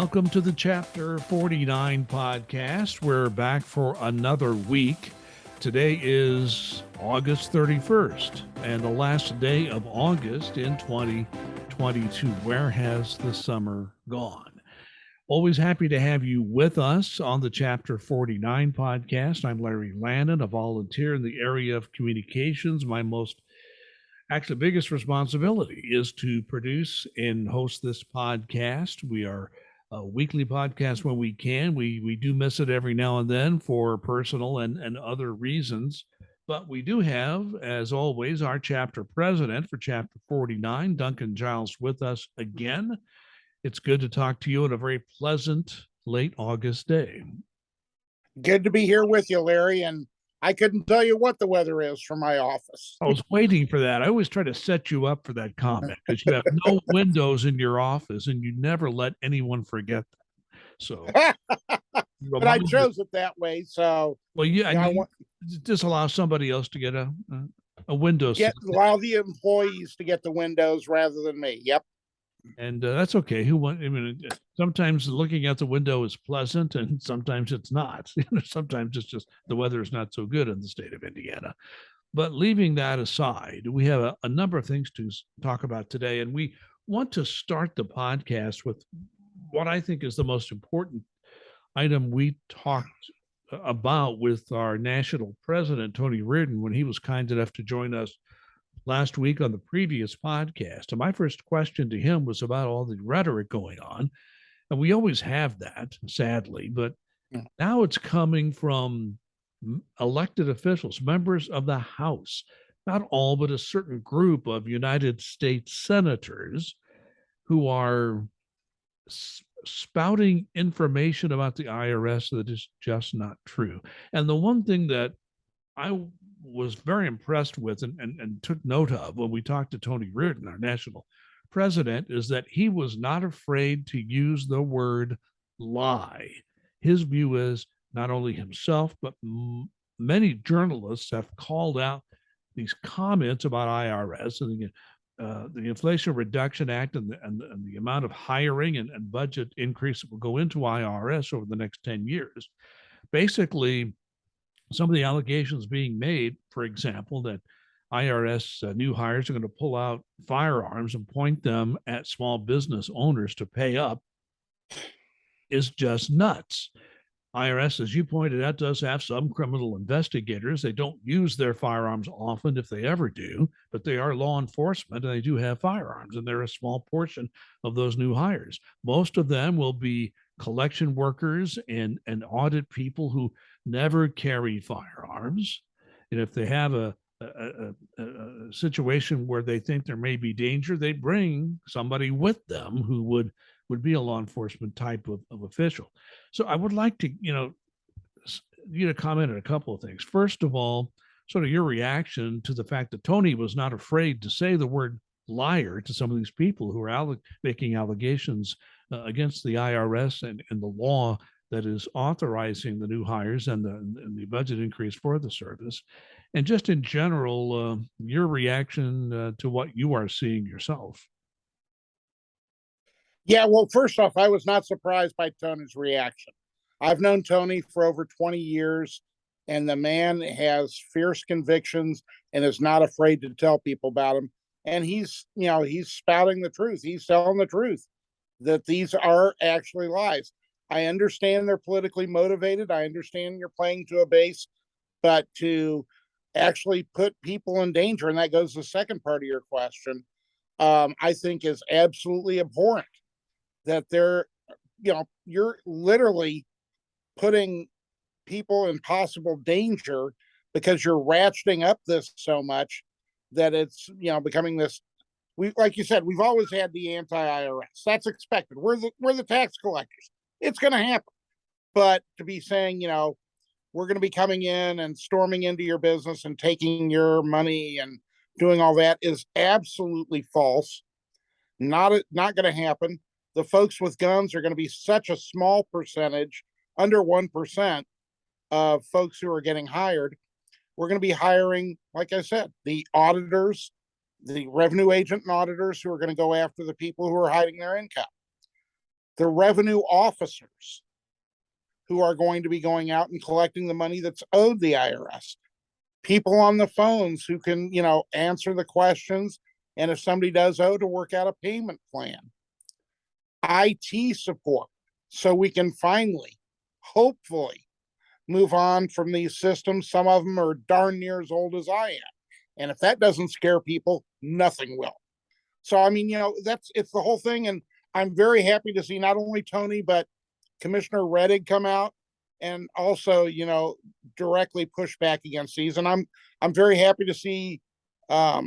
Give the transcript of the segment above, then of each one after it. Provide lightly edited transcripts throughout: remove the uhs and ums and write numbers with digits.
Welcome to the Chapter 49 podcast. We're back for another week. Today is August 31st and the last day of August in 2022. Where has the summer gone? Always happy to have you with us on the Chapter 49 podcast. I'm Larry Lanna, a volunteer in the area of communications. My biggest responsibility is to produce and host this podcast. We are a weekly podcast when we can. We do miss it every now and then for personal and other reasons. But we do have, as always, our chapter president for Chapter 49, Duncan Giles, with us again. It's good to talk to you on a very pleasant late August day. Good to be here with you, Larry. And I couldn't tell you what the weather is from my office. I was waiting for that. I always try to set you up for that comment because you have no windows in your office and you never let anyone forget that. So, but I chose it that way. So, well, yeah, just allow somebody else to get a window. Allow the employees to get the windows rather than me. Yep. And that's okay. Sometimes looking out the window is pleasant and sometimes it's not. Sometimes it's just the weather is not so good in the state of Indiana. But leaving that aside, we have a number of things to talk about today. And we want to start the podcast with what I think is the most important item we talked about with our national president, Tony Reardon, when he was kind enough to join us last week on the previous podcast. And my first question to him was about all the rhetoric going on. And we always have that, sadly, but now it's coming from elected officials, members of the House, not all, but a certain group of United States senators who are spouting information about the IRS that is just not true. And the one thing that I was very impressed with and took note of when we talked to Tony Reardon, our national president, is that he was not afraid to use the word lie. His view is not only himself, but many journalists have called out these comments about IRS and the Inflation Reduction Act and the amount of hiring and budget increase that will go into IRS over the next 10 years. Basically, some of the allegations being made, for example, that IRS new hires are going to pull out firearms and point them at small business owners to pay up, is just nuts. IRS, as you pointed out, does have some criminal investigators. They don't use their firearms often, if they ever do, but they are law enforcement and they do have firearms, and they're a small portion of those new hires. Most of them will be collection workers and audit people who never carry firearms. And if they have a situation where they think there may be danger, they bring somebody with them who would be a law enforcement type of official. So I would like to, you to comment on a couple of things. First of all, sort of your reaction to the fact that Tony was not afraid to say the word liar to some of these people who are making allegations against the IRS and the law that is authorizing the new hires and the budget increase for the service. And just in general, your reaction to what you are seeing yourself. Yeah, well, first off, I was not surprised by Tony's reaction. I've known Tony for over 20 years, and the man has fierce convictions and is not afraid to tell people about them. And he's spouting the truth. He's telling the truth that these are actually lies. I understand they're politically motivated. I understand you're playing to a base, but to actually put people in danger, and that goes to the second part of your question, I think is absolutely abhorrent. That you're literally putting people in possible danger because you're ratcheting up this so much that it's, becoming this. Like you said, we've always had the anti-IRS. That's expected. We're the tax collectors. It's going to happen. But to be saying, we're going to be coming in and storming into your business and taking your money and doing all that is absolutely false. Not going to happen. The folks with guns are going to be such a small percentage, under 1% of folks who are getting hired. We're going to be hiring, like I said, the auditors, the revenue agent and auditors who are going to go after the people who are hiding their income. the revenue officers who are going to be going out and collecting the money that's owed the IRS. People on the phones who can, answer the questions. And if somebody does owe, to work out a payment plan. IT support, so we can finally, hopefully, move on from these systems. Some of them are darn near as old as I am. And if that doesn't scare people, nothing will. So, I mean, it's the whole thing. And I'm very happy to see not only Tony, but Commissioner Reddick come out and also, directly push back against these. And I'm very happy to see, a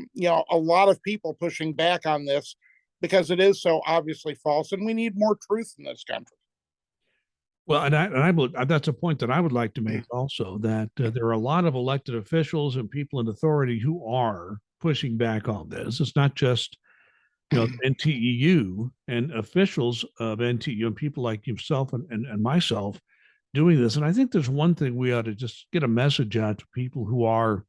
lot of people pushing back on this, because it is so obviously false, and we need more truth in this country. Well, that's a point that I would like to make also, that there are a lot of elected officials and people in authority who are pushing back on this. It's not just, NTEU and officials of NTEU and people like yourself and myself doing this. And I think there's one thing we ought to just get a message out to people who are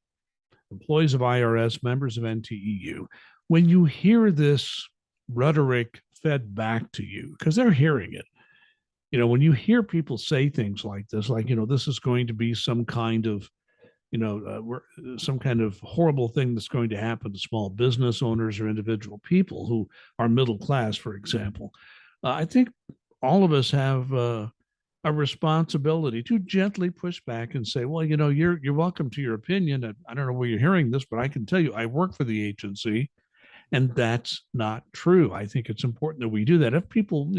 employees of IRS, members of NTEU. When you hear this rhetoric fed back to you, because they're hearing it, when you hear people say things like this, like, this is going to be some kind of, some kind of horrible thing that's going to happen to small business owners or individual people who are middle class, for example. I think all of us have a responsibility to gently push back and say, well, you're welcome to your opinion. I don't know where you're hearing this, but I can tell you, I work for the agency. And that's not true. I think it's important that we do that. If people,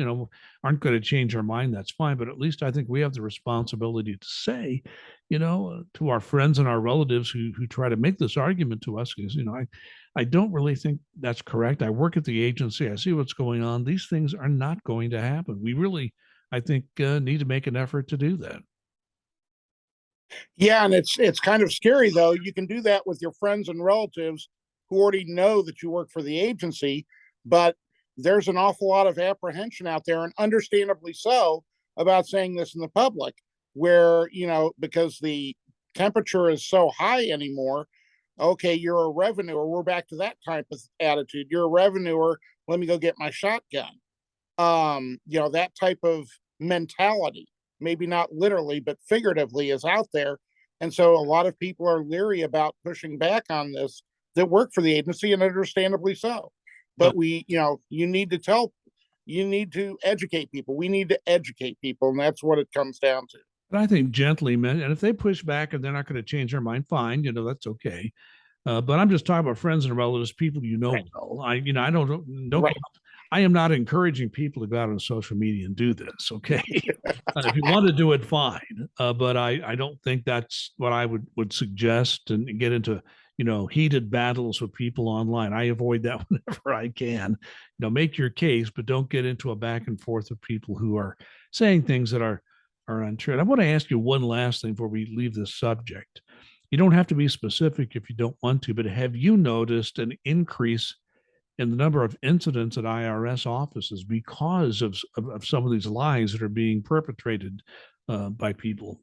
aren't going to change their mind, that's fine. But at least I think we have the responsibility to say, to our friends and our relatives who try to make this argument to us, because, I don't really think that's correct. I work at the agency. I see what's going on. These things are not going to happen. We really, I think, need to make an effort to do that. Yeah, and it's kind of scary, though. You can do that with your friends and relatives who already know that you work for the agency, but there's an awful lot of apprehension out there, and understandably so, about saying this in the public, where, because the temperature is so high anymore. Okay, you're a revenuer. We're back to that type of attitude. You're a revenuer. Let me go get my shotgun. That type of mentality, maybe not literally, but figuratively, is out there. And so a lot of people are leery about pushing back on this, that work for the agency, and understandably so. But you need to educate people. We need to educate people, and that's what it comes down to. But I think gently, man, and if they push back and they're not going to change their mind, fine, that's okay. But I'm just talking about friends and relatives, people Right. well. I don't Right. I am not encouraging people to go out on social media and do this. Okay, if you want to do it, fine. But I don't think that's what I would suggest, and get into heated battles with people online. I avoid that whenever I can. Make your case, but don't get into a back and forth with people who are saying things that are untrue. And I want to ask you one last thing before we leave this subject. You don't have to be specific if you don't want to, but have you noticed an increase in the number of incidents at IRS offices because of some of these lies that are being perpetrated by people?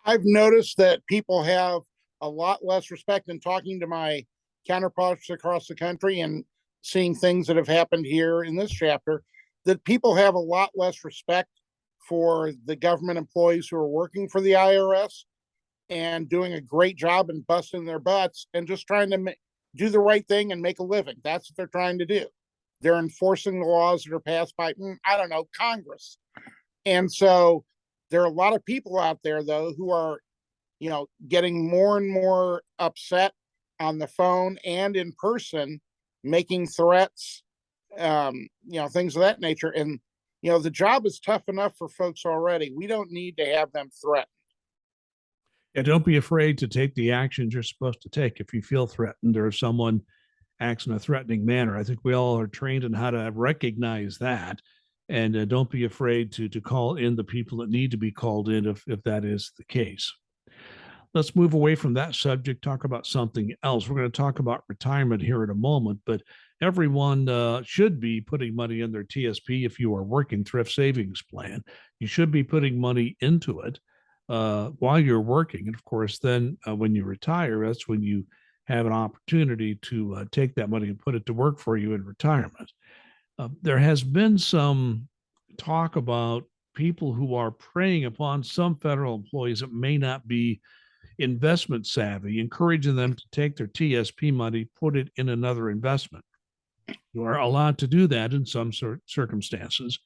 I've noticed that people have a lot less respect. In talking to my counterparts across the country and seeing things that have happened here in this chapter, that people have a lot less respect for the government employees who are working for the IRS and doing a great job and busting their butts and just trying to do the right thing and make a living. That's what they're trying to do. They're enforcing the laws that are passed by, I don't know, Congress. And so there are a lot of people out there, though, who are, getting more and more upset on the phone and in person, making threats, things of that nature. And, the job is tough enough for folks already. We don't need to have them threatened. Yeah, don't be afraid to take the actions you're supposed to take if you feel threatened or if someone acts in a threatening manner. I think we all are trained in how to recognize that, and don't be afraid to call in the people that need to be called in if that is the case. Let's move away from that subject, talk about something else. We're going to talk about retirement here in a moment, but everyone should be putting money in their TSP if you are working thrift savings plan. You should be putting money into it while you're working. And of course, then when you retire, that's when you have an opportunity to take that money and put it to work for you in retirement. There has been some talk about people who are preying upon some federal employees that may not be investment savvy, encouraging them to take their TSP money, put it in another investment. You are allowed to do that in some circumstances.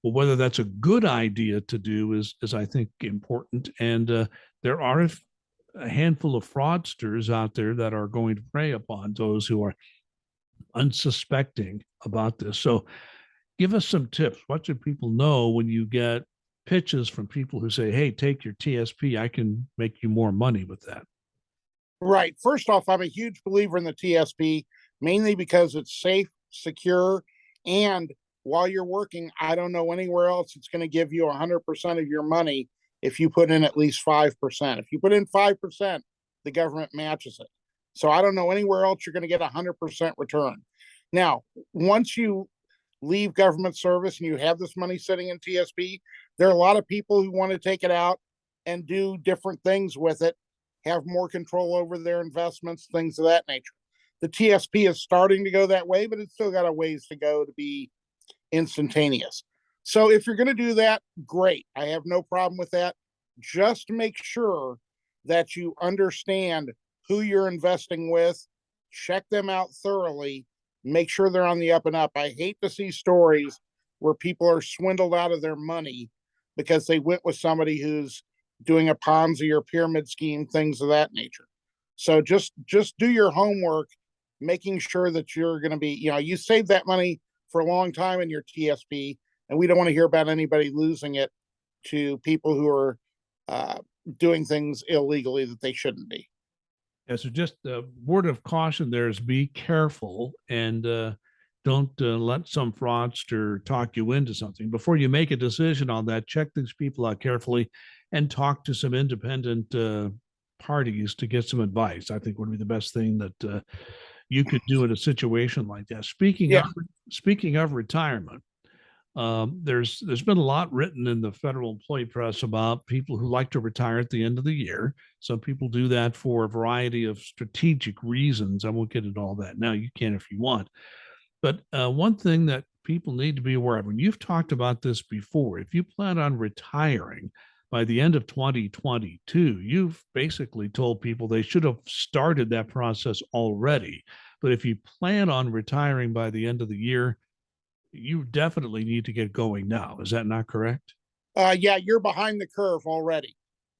But whether that's a good idea to do is I think, important. And there are a handful of fraudsters out there that are going to prey upon those who are unsuspecting about this. So give us some tips. What should people know when you get pitches from people who say, hey, take your TSP, I can make you more money with that? Right. First off, I'm a huge believer in the TSP, mainly because it's safe, secure, and while you're working, I don't know anywhere else it's going to give you 100% of your money if you put in at least 5%. If you put in 5%, the government matches it. So I don't know anywhere else you're going to get 100% return. Now, once you leave government service and you have this money sitting in TSP, there are a lot of people who want to take it out and do different things with it, have more control over their investments, things of that nature. The TSP is starting to go that way, but it's still got a ways to go to be instantaneous. So if you're going to do that, great. I have no problem with that. Just make sure that you understand who you're investing with, check them out thoroughly, make sure they're on the up and up. I hate to see stories where people are swindled out of their money because they went with somebody who's doing a Ponzi or pyramid scheme, things of that nature. So just do your homework, making sure that you're going to be, you save that money for a long time in your TSP, and we don't want to hear about anybody losing it to people who are doing things illegally that they shouldn't be. Yeah, so just a word of caution there is be careful, and don't let some fraudster talk you into something. Before you make a decision on that, check these people out carefully and talk to some independent parties to get some advice. I think would be the best thing that you could do in a situation like that. Yeah. Speaking of retirement, there's been a lot written in the federal employee press about people who like to retire at the end of the year. Some people do that for a variety of strategic reasons. I won't get into all that now. You can if you want. But one thing that people need to be aware of, and you've talked about this before, if you plan on retiring by the end of 2022, you've basically told people they should have started that process already. But if you plan on retiring by the end of the year, you definitely need to get going now. Is that not correct? Yeah, you're behind the curve already,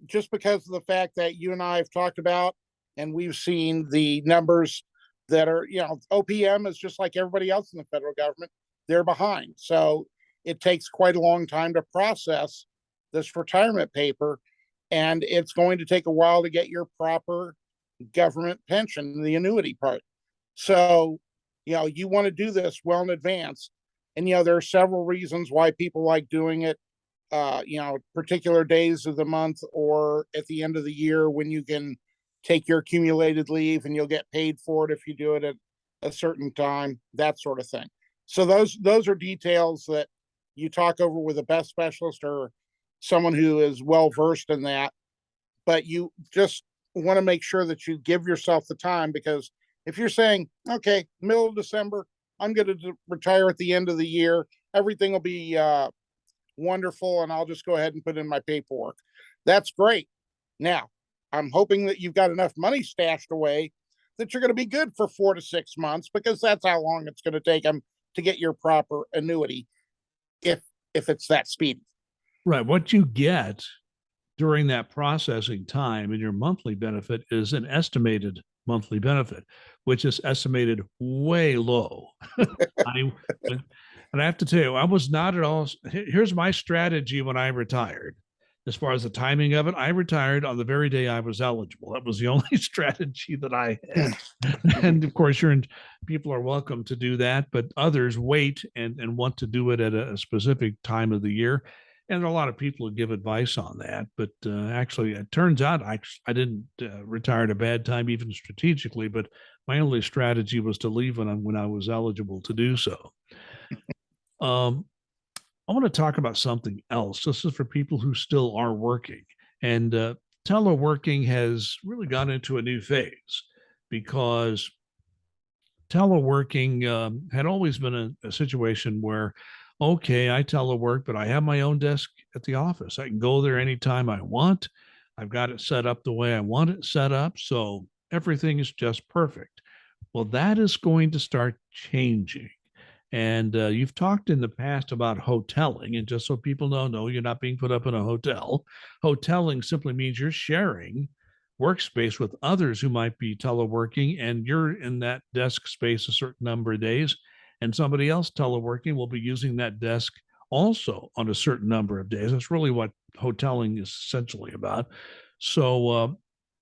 just because of the fact that you and I have talked about, and we've seen the numbers that are, OPM is just like everybody else in the federal government. They're behind. So it takes quite a long time to process this retirement paper, and it's going to take a while to get your proper government pension, the annuity part. So, you want to do this well in advance. And, there are several reasons why people like doing it, particular days of the month or at the end of the year when you can take your accumulated leave and you'll get paid for it if you do it at a certain time, that sort of thing. So those are details that you talk over with a best specialist or someone who is well versed in that. But you just want to make sure that you give yourself the time, because if you're saying, okay, middle of December, I'm going to retire at the end of the year, everything will be wonderful, and I'll just go ahead and put in my paperwork. That's great. Now, I'm hoping that you've got enough money stashed away that you're going to be good for 4 to 6 months, because that's how long it's going to take them to get your proper annuity, if it's that speedy. Right. What you get during that processing time in your monthly benefit is an estimated monthly benefit, which is estimated way low. I and I have to tell you, I was not at all. Here's my strategy when I retired. As far as the timing of it, I retired on the very day I was eligible. That was the only strategy that I had. And of course, people are welcome to do that, but others wait and want to do it at a specific time of the year. And there are a lot of people who give advice on that. But actually, it turns out I didn't retire at a bad time, even strategically. But my only strategy was to leave when I was eligible to do so. Um, I want to talk about something else. This is for people who still are working. And teleworking has really gone into a new phase, because teleworking had always been a situation where okay, I telework, but I have my own desk at the office. I can go there anytime I want. I've got it set up the way I want it set up. So everything is just perfect. Well, that is going to start changing. And you've talked in the past about hoteling. And just so people know, no, you're not being put up in a hotel. Hoteling simply means you're sharing workspace with others who might be teleworking, and you're in that desk space a certain number of days, and somebody else teleworking will be using that desk also on a certain number of days. That's really what hoteling is essentially about. So,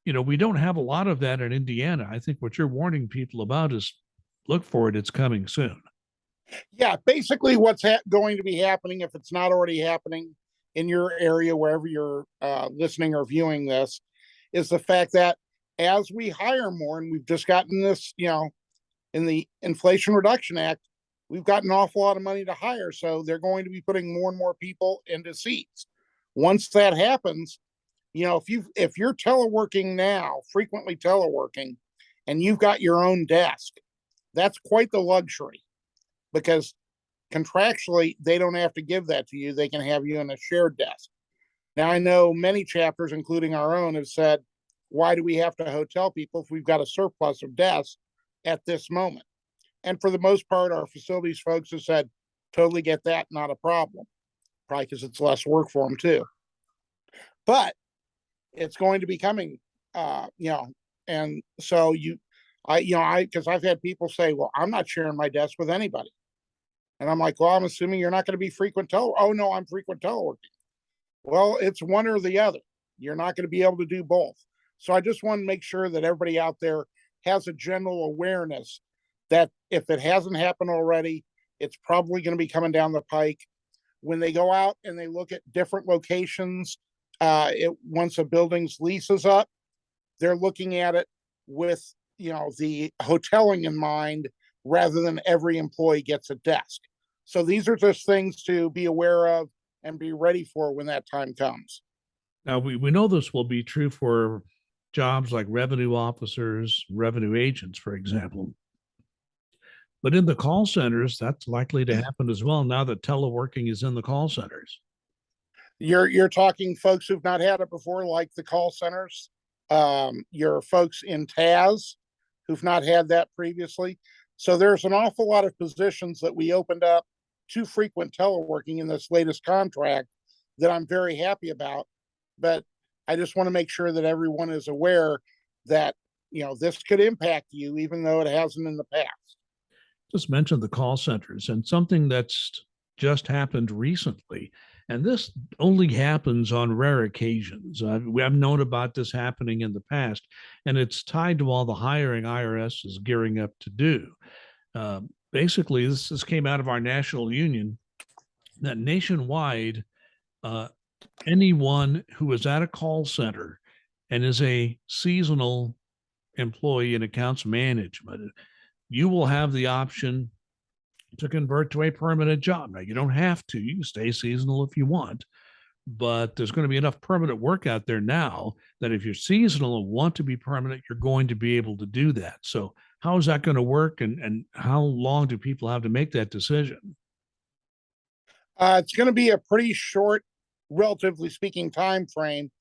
we don't have a lot of that in Indiana. I think what you're warning people about is look for it. It's coming soon. Yeah, basically what's going to be happening, if it's not already happening in your area, wherever you're listening or viewing this, is the fact that as we hire more, and we've just gotten this, in the Inflation Reduction Act, we've got an awful lot of money to hire. So they're going to be putting more and more people into seats. Once that happens, if you're teleworking now, frequently teleworking, and you've got your own desk, that's quite the luxury, because contractually they don't have to give that to you. They can have you in a shared desk. Now, I know many chapters, including our own, have said, why do we have to hotel people if we've got a surplus of desks at this moment? And for the most part, our facilities folks have said, totally get that, not a problem. Probably because it's less work for them too. But it's going to be coming, and so because I've had people say, well, I'm not sharing my desk with anybody. And I'm like, well, I'm assuming you're not going to be frequent teleworking. Oh, no, I'm frequent teleworking. Well, it's one or the other. You're not going to be able to do both. So I just want to make sure that everybody out there has a general awareness that if it hasn't happened already, it's probably going to be coming down the pike. When they go out and they look at different locations, once a building's lease is up, they're looking at it with, the hoteling in mind, rather than every employee gets a desk. So these are just things to be aware of and be ready for when that time comes. Now, we know this will be true for jobs like revenue officers, revenue agents, for example. But in the call centers, that's likely to happen as well now that teleworking is in the call centers. You're talking folks who've not had it before, like the call centers. Your folks in TAS who've not had that previously. So there's an awful lot of positions that we opened up to frequent teleworking in this latest contract that I'm very happy about. But I just want to make sure that everyone is aware that, this could impact you, even though it hasn't in the past. Just mentioned the call centers and something that's just happened recently. And this only happens on rare occasions. We have known about this happening in the past, and it's tied to all the hiring IRS is gearing up to do. Basically, this came out of our national union that nationwide, uh, anyone who is at a call center and is a seasonal employee in accounts management, you will have the option to convert to a permanent job. Now, you don't have to. You can stay seasonal if you want, but there's going to be enough permanent work out there now that if you're seasonal and want to be permanent, you're going to be able to do that. So, how is that going to work, and how long do people have to make that decision? It's going to be a pretty short, relatively speaking, time frame.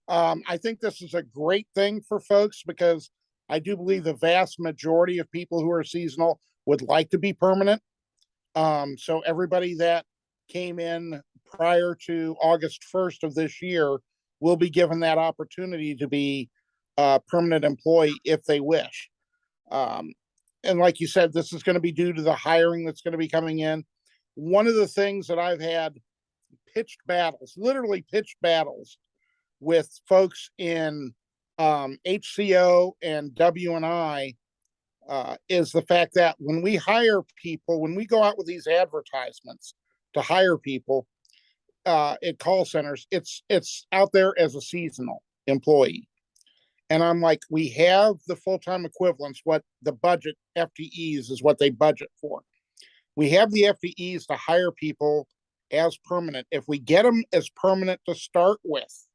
I think this is a great thing for folks, because I do believe the vast majority of people who are seasonal would like to be permanent. So everybody that came in prior to August 1st of this year will be given that opportunity to be a permanent employee if they wish. Um, and like you said, this is going to be due to the hiring that's going to be coming in. One of the things that I've had pitched battles, literally pitched battles, with folks in HCO and W&I, is the fact that when we hire people, when we go out with these advertisements to hire people at call centers, it's out there as a seasonal employee. And I'm like, we have the full-time equivalents, what the budget FTEs is what they budget for. We have the FTEs to hire people as permanent. If we get them as permanent to start with,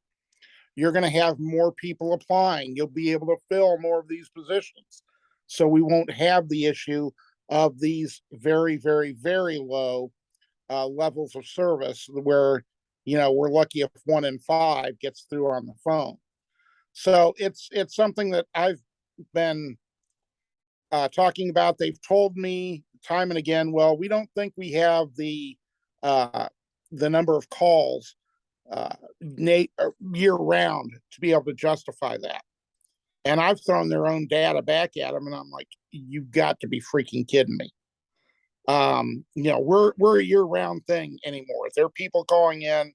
you're going to have more people applying. You'll be able to fill more of these positions. So we won't have the issue of these very, very, very low levels of service where, we're lucky if 1 in 5 gets through on the phone. So it's something that I've been talking about. They've told me time and again, well, we don't think we have the number of calls year round to be able to justify that. And I've thrown their own data back at them, and I'm like, you've got to be freaking kidding me. We're a year round thing anymore. There are people calling in,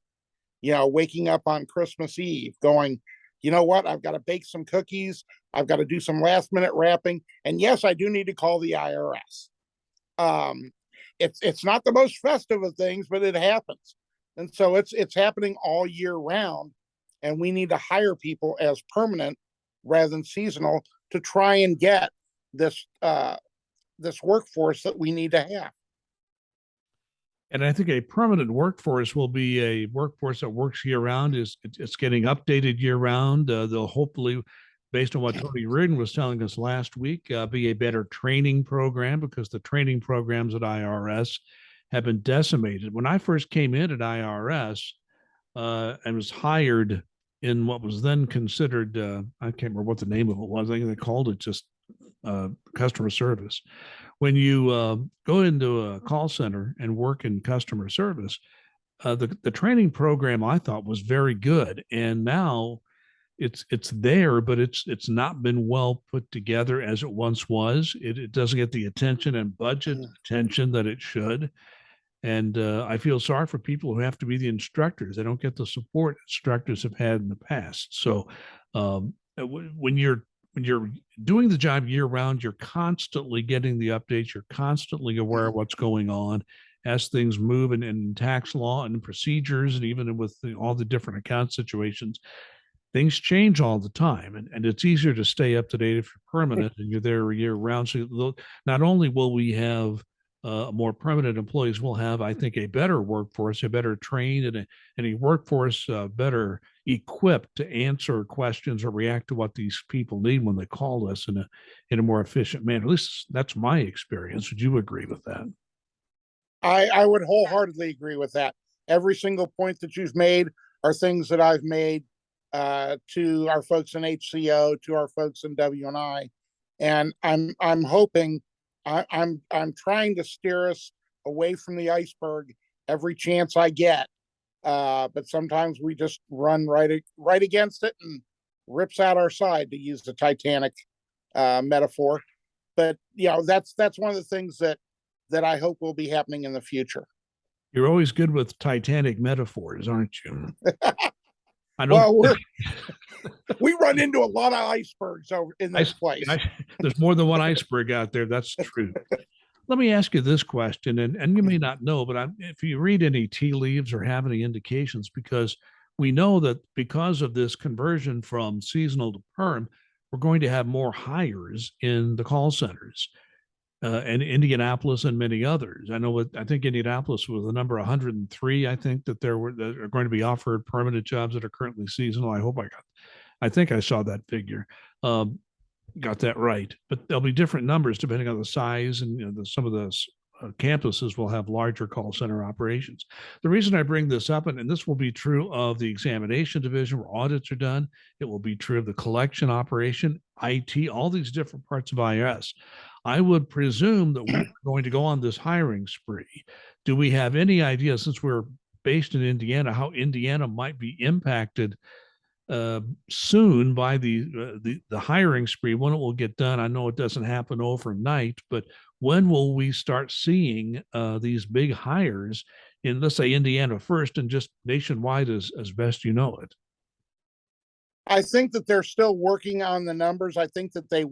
waking up on Christmas Eve going, you know what? I've got to bake some cookies. I've got to do some last minute wrapping. And yes, I do need to call the IRS. It's not the most festive of things, but it happens. And so it's happening all year round. And we need to hire people as permanent rather than seasonal to try and get this workforce that we need to have. And I think a permanent workforce will be a workforce that works year round. It's getting updated year round. They'll hopefully, based on what Tony Reardon was telling us last week, be a better training program, because the training programs at IRS have been decimated. When I first came in at IRS and was hired in what was then considered, I can't remember what the name of it was. I think they called it just customer service. When you go into a call center and work in customer service, the training program I thought was very good, and now it's there, but it's not been well put together as it once was. It doesn't get the attention and budget attention that it should. And I feel sorry for people who have to be the instructors. They don't get the support instructors have had in the past. So when you're doing the job year round, you're constantly getting the updates. You're constantly aware of what's going on as things move in tax law and procedures, and even with all the different account situations. Things change all the time, and it's easier to stay up to date if you're permanent and you're there year round. So not only will we have more permanent employees, we'll have, I think, a better workforce, a better trained, and a workforce better equipped to answer questions or react to what these people need when they call us in a more efficient manner. At least that's my experience. Would you agree with that? I would wholeheartedly agree with that. Every single point that you've made are things that I've made to our folks in HCO, to our folks in W&I, and I'm hoping, I'm trying to steer us away from the iceberg every chance I get, but sometimes we just run right against it and rips out our side, to use the Titanic metaphor. But that's one of the things that I hope will be happening in the future. You're always good with Titanic metaphors, aren't you? I don't. Well, we run into a lot of icebergs over in this place. There's more than one iceberg out there. That's true. Let me ask you this question, and you may not know, but if you read any tea leaves or have any indications, because we know that because of this conversion from seasonal to perm, we're going to have more hires in the call centers. And Indianapolis and many others. I think Indianapolis was the number 103. I think that that are going to be offered permanent jobs that are currently seasonal. I think I saw that figure. Got that right. But there'll be different numbers depending on the size, and some of the campuses will have larger call center operations. The reason I bring this up, and this will be true of the examination division where audits are done, it will be true of the collection operation, IT, all these different parts of IRS. I would presume that we're going to go on this hiring spree. Do we have any idea, since we're based in Indiana, how Indiana might be impacted soon by the hiring spree, when it will get done? I know it doesn't happen overnight, but when will we start seeing these big hires in, let's say, Indiana first, and just nationwide as best you know it? I think that they're still working on the numbers. I think that they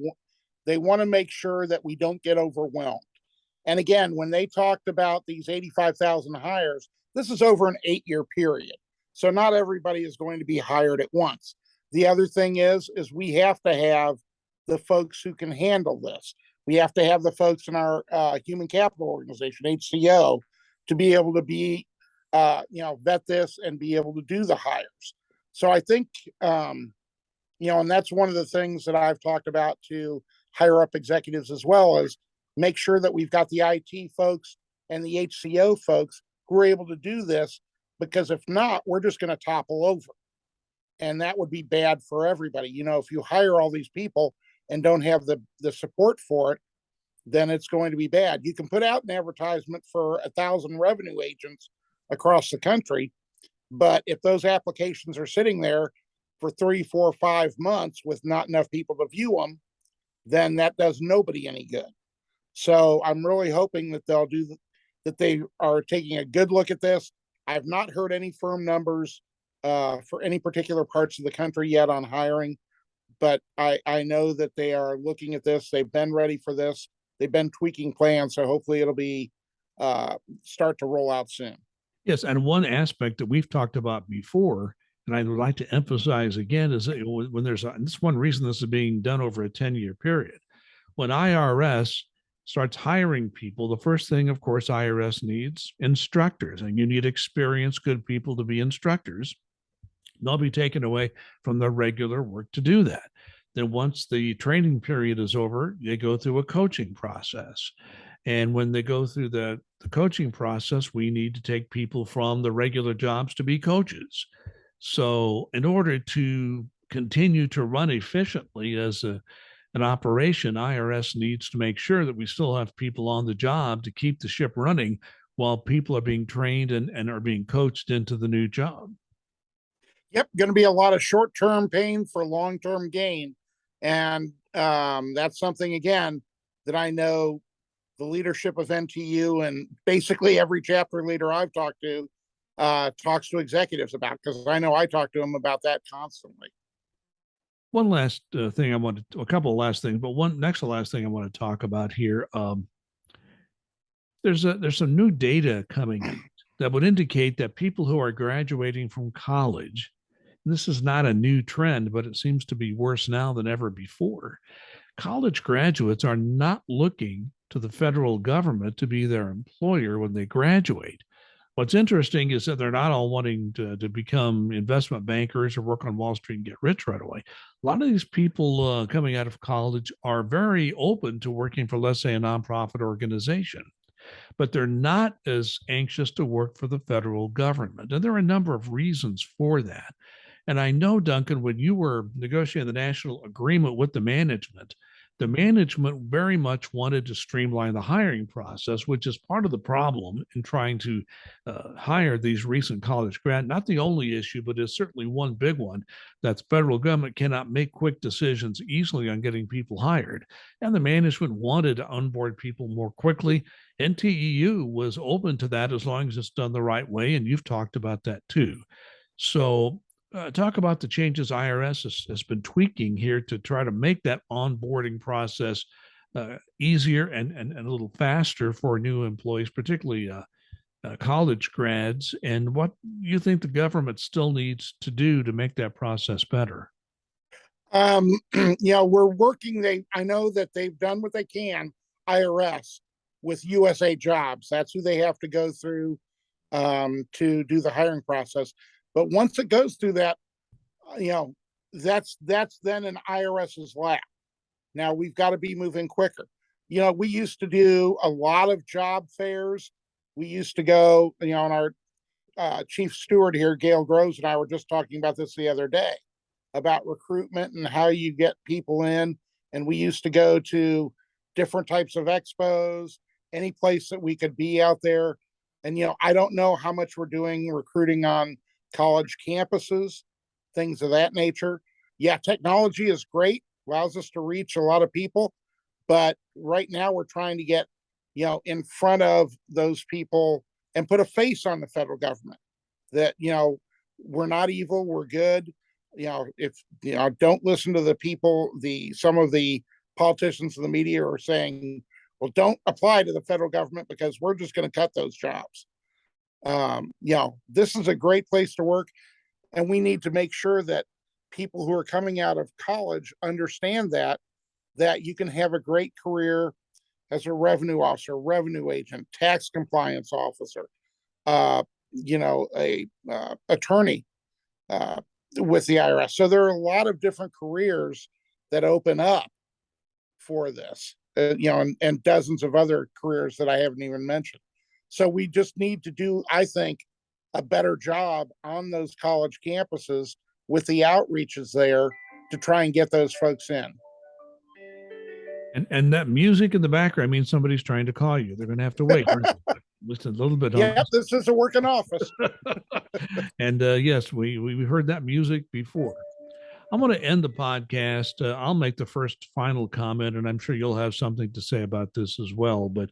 want to make sure that we don't get overwhelmed. And again, when they talked about these 85,000 hires, this is over an 8-year period. So not everybody is going to be hired at once. The other thing is we have to have the folks who can handle this. We have to have the folks in our human capital organization, HCO, to be able to vet this and be able to do the hires. So I think, and that's one of the things that I've talked about to higher up executives as well, is make sure that we've got the IT folks and the HCO folks who are able to do this, because if not, we're just going to topple over. And that would be bad for everybody. If you hire all these people and don't have the support for it, then it's going to be bad. You can put out an advertisement for 1,000 revenue agents across the country, but if those applications are sitting there for 3, 4, 5 months with not enough people to view them, then that does nobody any good. So I'm really hoping that that they are taking a good look at this. I've not heard any firm numbers for any particular parts of the country yet on hiring, but I know that they are looking at this. They've been ready for this. They've been tweaking plans, so hopefully it'll be start to roll out soon. Yes, and one aspect that we've talked about before, and I would like to emphasize again, is that when and this is one reason this is being done over a 10-year period. When IRS starts hiring people, the first thing, of course, IRS needs instructors, and you need experienced, good people to be instructors. They'll be taken away from their regular work to do that. Then once the training period is over, they go through a coaching process. And when they go through the coaching process, we need to take people from the regular jobs to be coaches. So in order to continue to run efficiently as an operation, IRS needs to make sure that we still have people on the job to keep the ship running while people are being trained and are being coached into the new job. Yep, going to be a lot of short-term pain for long-term gain. And that's something, again, that I know the leadership of NTU and basically every chapter leader I've talked to talks to executives about, because I know I talk to them about that constantly. One last thing a couple of last things, but one next to last thing I want to talk about here. There's some new data coming out that would indicate that people who are graduating from college, this is not a new trend, but it seems to be worse now than ever before. College graduates are not looking to the federal government to be their employer when they graduate. What's interesting is that they're not all wanting to become investment bankers or work on Wall Street and get rich right away. A lot of these people coming out of college are very open to working for, let's say, a nonprofit organization, but they're not as anxious to work for the federal government. And there are a number of reasons for that. And I know, Duncan, when you were negotiating the national agreement with the management very much wanted to streamline the hiring process, which is part of the problem in trying to hire these recent college grads. Not the only issue, but it's certainly one big one, that the federal government cannot make quick decisions easily on getting people hired. And the management wanted to onboard people more quickly. NTEU was open to that as long as it's done the right way. And you've talked about that too. So talk about the changes IRS has been tweaking here to try to make that onboarding process easier and a little faster for new employees, particularly college grads, and what you think the government still needs to do to make that process better. We're working. I know that they've done what they can, IRS, with USA Jobs. That's who they have to go through to do the hiring process. But once it goes through that, that's then in IRS's lap. Now we've got to be moving quicker. We used to do a lot of job fairs. We used to go, and our chief steward here, Gail Groves, and I were just talking about this the other day about recruitment and how you get people in. And we used to go to different types of expos, any place that we could be out there. And, I don't know how much we're doing recruiting on college campuses, things of that nature. Yeah, technology is great, allows us to reach a lot of people, but right now we're trying to get, in front of those people and put a face on the federal government that, we're not evil, we're good. If, don't listen to the people, some of the politicians in the media are saying, well, don't apply to the federal government because we're just going to cut those jobs. This is a great place to work, and we need to make sure that people who are coming out of college understand that you can have a great career as a revenue officer, revenue agent, tax compliance officer, a attorney with the IRS. So there are a lot of different careers that open up for this, and dozens of other careers that I haven't even mentioned. So we just need to do, I think, a better job on those college campuses with the outreaches there to try and get those folks in. And that music in the background means somebody's trying to call you. They're going to have to wait. Listen a little bit on Yep, this is a working office. And yes, we heard that music before. I'm going to end the podcast. I'll make the first final comment, and I'm sure you'll have something to say about this as well. But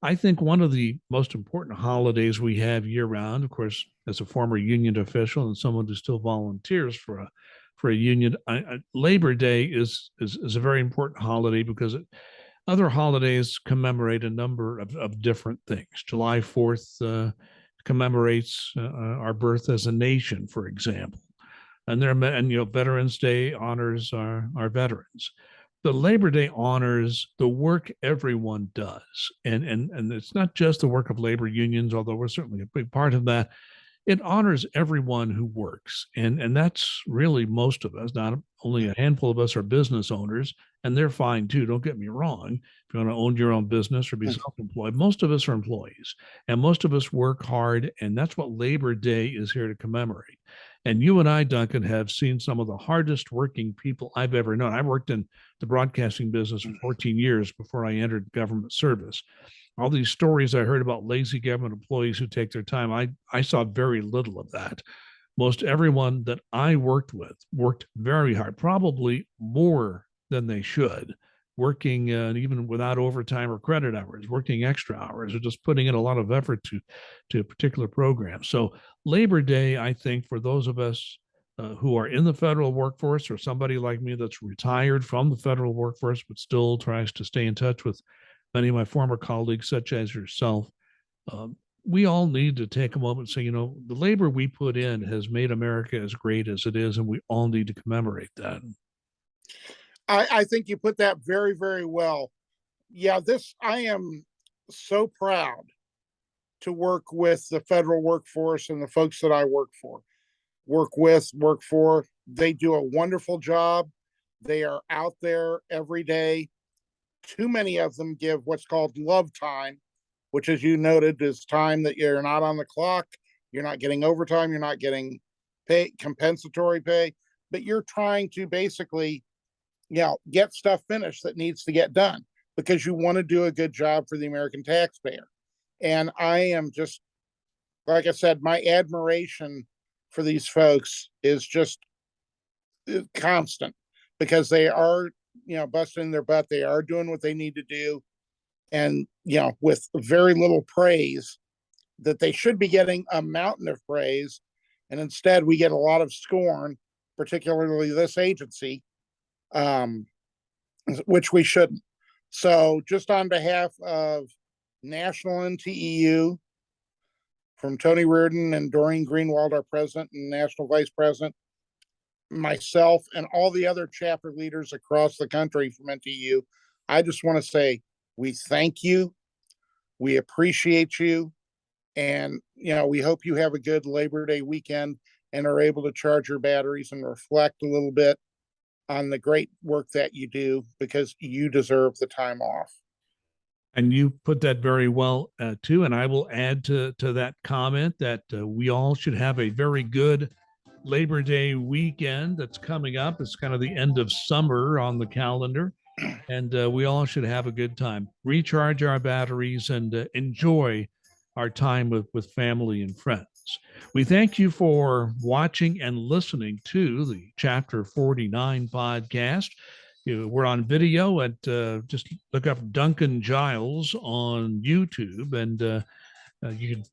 I think one of the most important holidays we have year round, of course, as a former union official and someone who still volunteers for a union, Labor Day is a very important holiday because other holidays commemorate a number of different things. July 4th commemorates our birth as a nation, for example. And Veterans Day honors our veterans. The Labor Day honors the work everyone does. And it's not just the work of labor unions, although we're certainly a big part of that. It honors everyone who works. And that's really most of us. Not only a handful of us are business owners, and they're fine too. Don't get me wrong. If you want to own your own business or be self-employed, most of us are employees and most of us work hard. And that's what Labor Day is here to commemorate. And you and I, Duncan, have seen some of the hardest working people I've ever known. I worked in the broadcasting business for 14 years before I entered government service. All these stories I heard about lazy government employees who take their time, I saw very little of that. Most everyone that I worked with worked very hard, probably more than they should, working even without overtime or credit hours, working extra hours, or just putting in a lot of effort to a particular program. So Labor Day, I think, for those of us who are in the federal workforce, or somebody like me that's retired from the federal workforce but still tries to stay in touch with many of my former colleagues, such as yourself, we all need to take a moment and say, the labor we put in has made America as great as it is, and we all need to commemorate that. I think you put that very, very well. Yeah, I am so proud to work with the federal workforce and the folks that I work for. They do a wonderful job. They are out there every day. Too many of them give what's called love time, which, as you noted, is time that you're not on the clock. You're not getting overtime. You're not getting compensatory pay, but you're trying to basically, get stuff finished that needs to get done because you want to do a good job for the American taxpayer. And I am just, like I said, my admiration for these folks is just constant because they are, busting their butt. They are doing what they need to do. And, with very little praise that they should be getting a mountain of praise. And instead we get a lot of scorn, particularly this agency, which we shouldn't. So just on behalf of National NTEU, from Tony Reardon and Doreen Greenwald, our president and national vice president, myself, and all the other chapter leaders across the country from NTEU, I just want to say we thank you. We appreciate you. And, we hope you have a good Labor Day weekend and are able to charge your batteries and reflect a little bit on the great work that you do because you deserve the time off. And you put that very well, too. And I will add to that comment that we all should have a very good Labor Day weekend that's coming up. It's kind of the end of summer on the calendar. And we all should have a good time, recharge our batteries, and enjoy our time with family and friends. We thank you for watching and listening to the Chapter 49 podcast. We're on video at just look up Duncan Giles on YouTube, and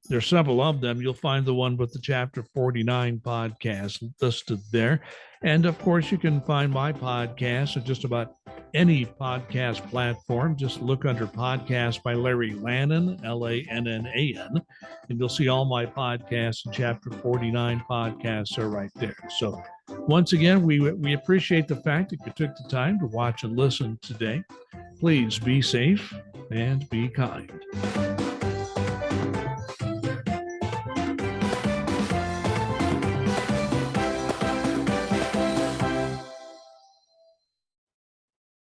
there's several of them. You'll find the one with the Chapter 49 podcast listed there. And of course, you can find my podcast at just about any podcast platform. Just look under Podcast by Larry Lannan, Lannan, and you'll see all my podcasts, and Chapter 49 podcasts are right there. So once again, we appreciate the fact that you took the time to watch and listen today. Please be safe and be kind.